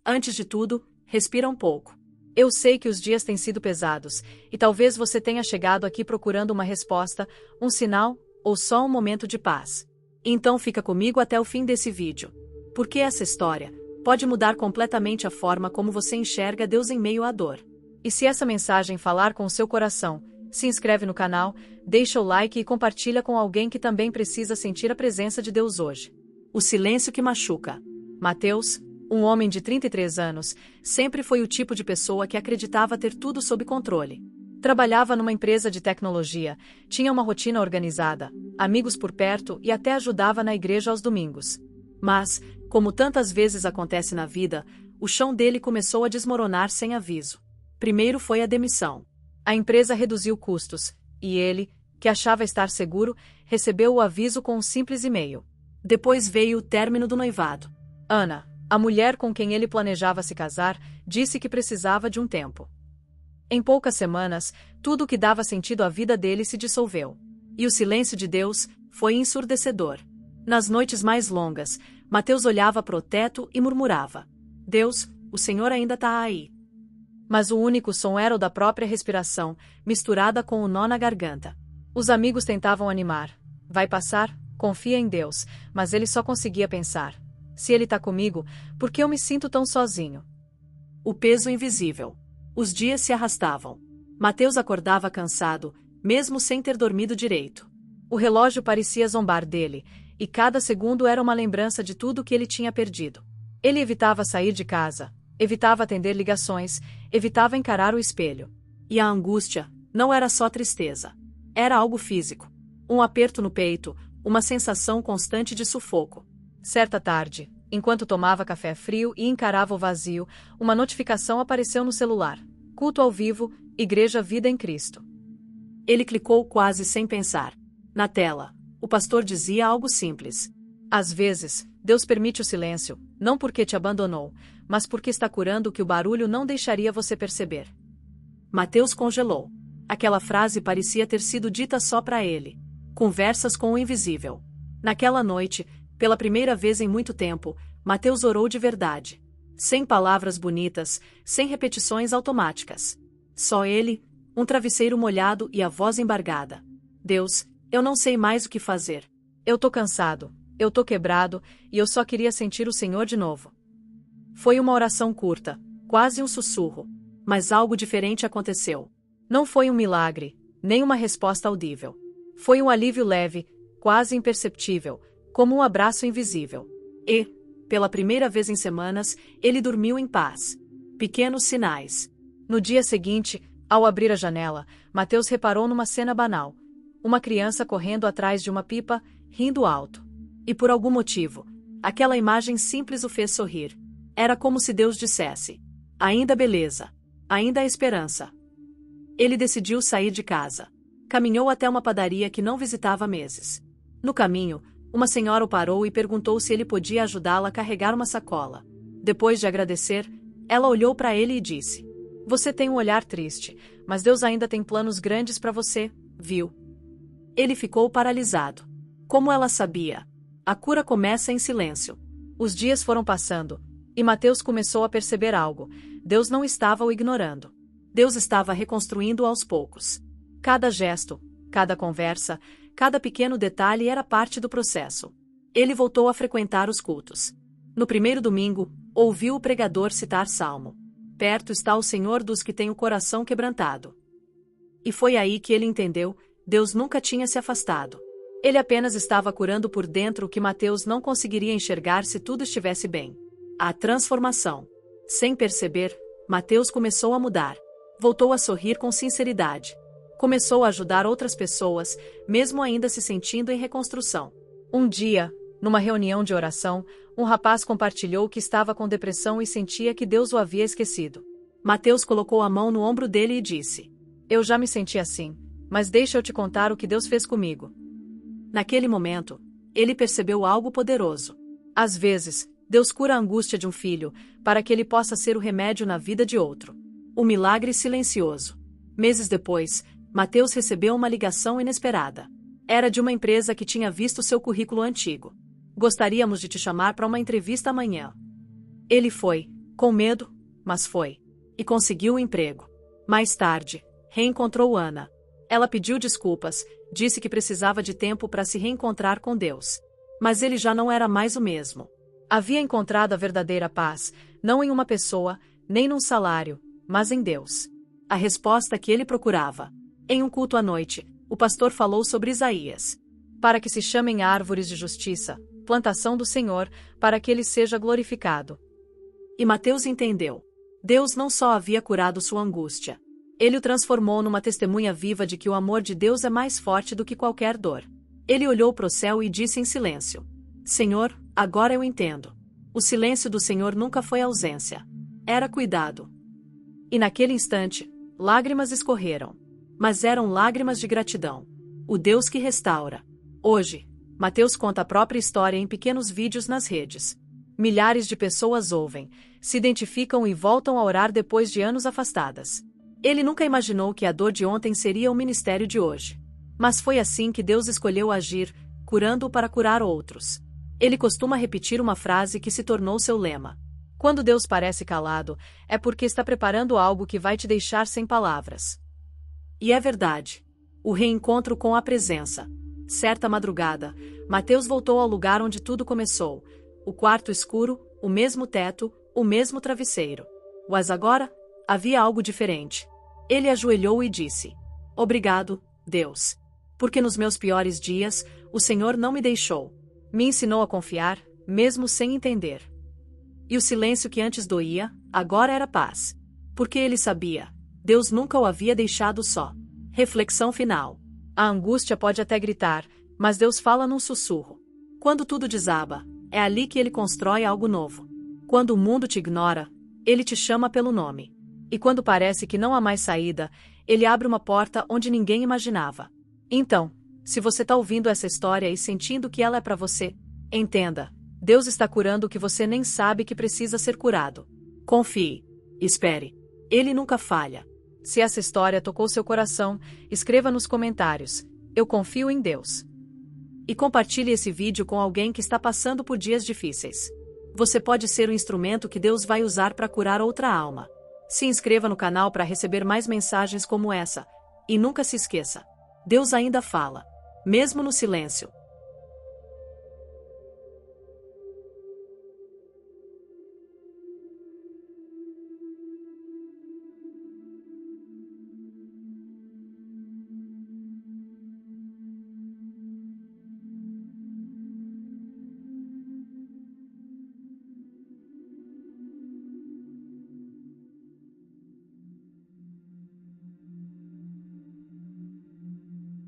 Antes de tudo, respira um pouco. Eu sei que os dias têm sido pesados, e talvez você tenha chegado aqui procurando uma resposta, um sinal, ou só um momento de paz. Então fica comigo até o fim desse vídeo. Porque essa história pode mudar completamente a forma como você enxerga Deus em meio à dor. E se essa mensagem falar com o seu coração, se inscreve no canal, deixa o like e compartilha com alguém que também precisa sentir a presença de Deus hoje. O silêncio que machuca. Mateus, um homem de 33 anos, sempre foi o tipo de pessoa que acreditava ter tudo sob controle. Trabalhava numa empresa de tecnologia, tinha uma rotina organizada, amigos por perto e até ajudava na igreja aos domingos. Mas, como tantas vezes acontece na vida, o chão dele começou a desmoronar sem aviso. Primeiro foi a demissão. A empresa reduziu custos, e ele, que achava estar seguro, recebeu o aviso com um simples e-mail. Depois veio o término do noivado. Ana, a mulher com quem ele planejava se casar, disse que precisava de um tempo. Em poucas semanas, tudo o que dava sentido à vida dele se dissolveu. E o silêncio de Deus foi ensurdecedor. Nas noites mais longas, Mateus olhava para o teto e murmurava: Deus, o Senhor ainda está aí. Mas o único som era o da própria respiração, misturada com o nó na garganta. Os amigos tentavam animar. Vai passar? Confia em Deus. Mas ele só conseguia pensar: se ele está comigo, por que eu me sinto tão sozinho? O peso invisível. Os dias se arrastavam. Mateus acordava cansado, mesmo sem ter dormido direito. O relógio parecia zombar dele, e cada segundo era uma lembrança de tudo que ele tinha perdido. Ele evitava sair de casa, evitava atender ligações, evitava encarar o espelho. E a angústia não era só tristeza. Era algo físico. Um aperto no peito, uma sensação constante de sufoco. Certa tarde, enquanto tomava café frio e encarava o vazio, uma notificação apareceu no celular. Culto ao vivo, Igreja Vida em Cristo. Ele clicou quase sem pensar. Na tela, o pastor dizia algo simples: às vezes, Deus permite o silêncio, não porque te abandonou, mas porque está curando o que o barulho não deixaria você perceber. Mateus congelou. Aquela frase parecia ter sido dita só para ele. Conversas com o invisível. Naquela noite, pela primeira vez em muito tempo, Mateus orou de verdade. Sem palavras bonitas, sem repetições automáticas. Só ele, um travesseiro molhado e a voz embargada. Deus, eu não sei mais o que fazer. Eu tô cansado, eu tô quebrado, e eu só queria sentir o Senhor de novo. Foi uma oração curta, quase um sussurro. Mas algo diferente aconteceu. Não foi um milagre, nem uma resposta audível. Foi um alívio leve, quase imperceptível, como um abraço invisível. E, pela primeira vez em semanas, ele dormiu em paz. Pequenos sinais. No dia seguinte, ao abrir a janela, Mateus reparou numa cena banal. Uma criança correndo atrás de uma pipa, rindo alto. E por algum motivo, aquela imagem simples o fez sorrir. Era como se Deus dissesse: ainda há beleza, ainda há esperança. Ele decidiu sair de casa. Caminhou até uma padaria que não visitava há meses. No caminho, uma senhora o parou e perguntou se ele podia ajudá-la a carregar uma sacola. Depois de agradecer, ela olhou para ele e disse: você tem um olhar triste, mas Deus ainda tem planos grandes para você, viu? Ele ficou paralisado. Como ela sabia? A cura começa em silêncio. Os dias foram passando, e Mateus começou a perceber algo. Deus não estava o ignorando. Deus estava reconstruindo aos poucos. Cada gesto, cada conversa, cada pequeno detalhe era parte do processo. Ele voltou a frequentar os cultos. No primeiro domingo, ouviu o pregador citar Salmo: perto está o Senhor dos que têm o coração quebrantado. E foi aí que ele entendeu: Deus nunca tinha se afastado. Ele apenas estava curando por dentro o que Mateus não conseguiria enxergar se tudo estivesse bem. A transformação. Sem perceber, Mateus começou a mudar. Voltou a sorrir com sinceridade. Começou a ajudar outras pessoas, mesmo ainda se sentindo em reconstrução. Um dia, numa reunião de oração, um rapaz compartilhou que estava com depressão e sentia que Deus o havia esquecido. Mateus colocou a mão no ombro dele e disse: eu já me senti assim, mas deixa eu te contar o que Deus fez comigo. Naquele momento, ele percebeu algo poderoso. Às vezes, Deus cura a angústia de um filho, para que ele possa ser o remédio na vida de outro. O milagre silencioso. Meses depois, Mateus recebeu uma ligação inesperada. Era de uma empresa que tinha visto seu currículo antigo. Gostaríamos de te chamar para uma entrevista amanhã. Ele foi, Com medo, mas foi. E conseguiu o emprego. Mais tarde, reencontrou Ana. Ela pediu desculpas, disse que precisava de tempo para se reencontrar com Deus. Mas ele já não era mais o mesmo. Havia encontrado a verdadeira paz, não em uma pessoa, nem num salário, mas em Deus. A resposta que ele procurava. Em um culto à noite, o pastor falou sobre Isaías. Para que se chamem árvores de justiça, plantação do Senhor, para que ele seja glorificado. E Mateus entendeu. Deus não só havia curado sua angústia. Ele o transformou numa testemunha viva de que o amor de Deus é mais forte do que qualquer dor. Ele olhou para o céu e disse em silêncio: Senhor, agora eu entendo. O silêncio do Senhor nunca foi ausência. Era cuidado. E naquele instante, lágrimas escorreram. Mas eram lágrimas de gratidão. O Deus que restaura. Hoje, Mateus conta a própria história em pequenos vídeos nas redes. Milhares de pessoas ouvem, se identificam e voltam a orar depois de anos afastadas. Ele nunca imaginou que a dor de ontem seria o ministério de hoje. Mas foi assim que Deus escolheu agir, curando-o para curar outros. Ele costuma repetir uma frase que se tornou seu lema. Quando Deus parece calado, é porque está preparando algo que vai te deixar sem palavras. E é verdade. O reencontro com a presença. Certa madrugada, Mateus voltou ao lugar onde tudo começou. O quarto escuro, o mesmo teto, o mesmo travesseiro. Mas agora, havia algo diferente. Ele ajoelhou e disse: Obrigado, Deus. Porque nos meus piores dias, o Senhor não me deixou. Me ensinou a confiar, mesmo sem entender. E o silêncio que antes doía, agora era paz. Porque ele sabia. Deus nunca o havia deixado só. Reflexão final. A angústia pode até gritar, mas Deus fala num sussurro. Quando tudo desaba, é ali que ele constrói algo novo. Quando o mundo te ignora, ele te chama pelo nome. E quando parece que não há mais saída, ele abre uma porta onde ninguém imaginava. Então, se você está ouvindo essa história e sentindo que ela é para você, entenda, Deus está curando o que você nem sabe que precisa ser curado. Confie. Espere. Ele nunca falha. Se essa história tocou seu coração, escreva nos comentários: Eu confio em Deus. E compartilhe esse vídeo com alguém que está passando por dias difíceis. Você pode ser o instrumento que Deus vai usar para curar outra alma. Se inscreva no canal para receber mais mensagens como essa. E nunca se esqueça: Deus ainda fala. Mesmo no silêncio.